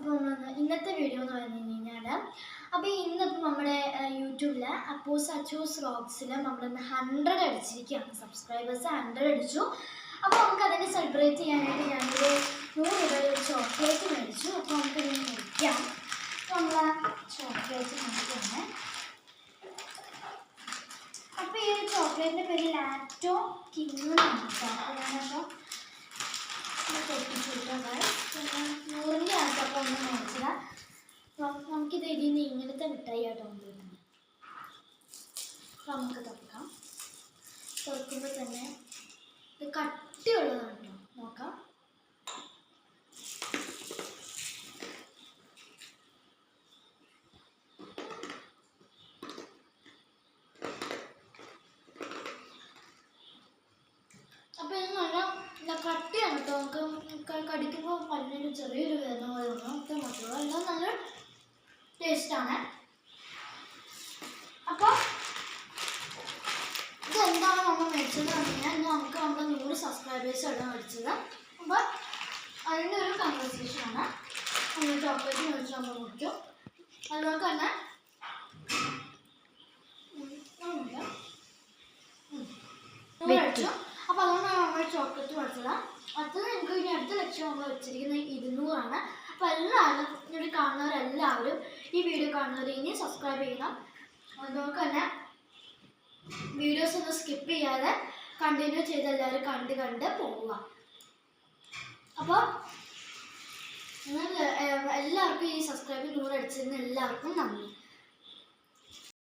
അപ്പോൾ ഇന്നത്തെ വീഡിയോ എന്ന് പറഞ്ഞു കഴിഞ്ഞാൽ അപ്പോൾ ഇന്നിപ്പോൾ നമ്മുടെ യൂട്യൂബിൽ അപ്പോസ് അച്ചൂസ് വ്ളോഗ്സിൽ നമ്മളിന്ന് 100 അടിച്ചിരിക്കുകയാണ്. സബ്സ്ക്രൈബേഴ്സ് 100 അടിച്ചു. അപ്പോൾ നമുക്ക് അതിനെ സെലിബ്രേറ്റ് ചെയ്യാനായിട്ട് ഞാനൊരു 100 രൂപയുടെ ഒരു ചോക്ലേറ്റ് മേടിച്ചു. അപ്പോൾ നമുക്കിത് മുറിക്കാം. നമ്മൾ ചോക്ലേറ്റ് മേടിക്കുകയാണ്. അപ്പോൾ ഈ ഒരു ചോക്ലേറ്റിൻ്റെ പേര് ലാക്ടോ കിങ് എന്നാണ് കേട്ടോ. അപ്പോൾ ഞാനപ്പോൾ പൊട്ടിച്ചിട്ടുണ്ട്. 100ൻ്റെ ആയിട്ടപ്പോൾ ഒന്ന് മേടിച്ചതാണ്. നമുക്കിത് ഇതിൽ നിന്ന് ഇങ്ങനത്തെ മിഠായി ആയിട്ട് കൊണ്ടുവരുന്നത്. അപ്പോൾ നമുക്ക് തുറക്കാം. തുറക്കുമ്പോൾ തന്നെ ഇത് കട്ടിയുള്ളതാണ് കേട്ടോ. നോക്കാം. അപ്പോൾ ഇത് നല്ല കട്ടിയാണ് കേട്ടോ. നമുക്ക് കടിക്കുമ്പോൾ പല്ലിന് ചെറിയൊരു വേദന പോലെ തോന്നും. ഒക്കെ മാത്രമല്ല എല്ലാം നല്ല ടേസ്റ്റാണ്. അപ്പോൾ ഇതെന്താണ് നമ്മൾ മേടിച്ചത് പറഞ്ഞാൽ നമുക്ക് നമ്മുടെ 100 സബ്സ്ക്രൈബേഴ്സ് ആണ് മേടിച്ചത്. അപ്പോൾ അതിൻ്റെ ഒരു കൺവെർസേഷനാണ്. നമ്മൾ ചോക്ലേറ്റ് മേടിച്ച് നമ്മൾ മുറിക്കും. അതുപോലെ തന്നെ മേടിച്ചു. അപ്പോൾ അതുകൊണ്ടാണ് നമ്മൾ ചോക്ലേറ്റ് മേടിച്ചത്. അടുത്തത് എനിക്ക് ഇനി അടുത്ത ലക്ഷ്യം നമ്മൾ വെച്ചിരിക്കുന്നത് 200 അപ്പോൾ എല്ലാവരും ഇവിടെ കാണുന്നവരെല്ലാവരും ഈ വീഡിയോ കാണുന്നവർ ഇനി സബ്സ്ക്രൈബ് ചെയ്യണം. അതുകൊണ്ട് തന്നെ വീഡിയോസ് ഒന്നും സ്കിപ്പ് ചെയ്യാതെ കണ്ടിന്യൂ ചെയ്ത് എല്ലാവരും കണ്ട് പോവുക. അപ്പോൾ എല്ലാവർക്കും ഈ സബ്സ്ക്രൈബ് 100 അടിച്ചിരുന്ന എല്ലാവർക്കും നന്ദി.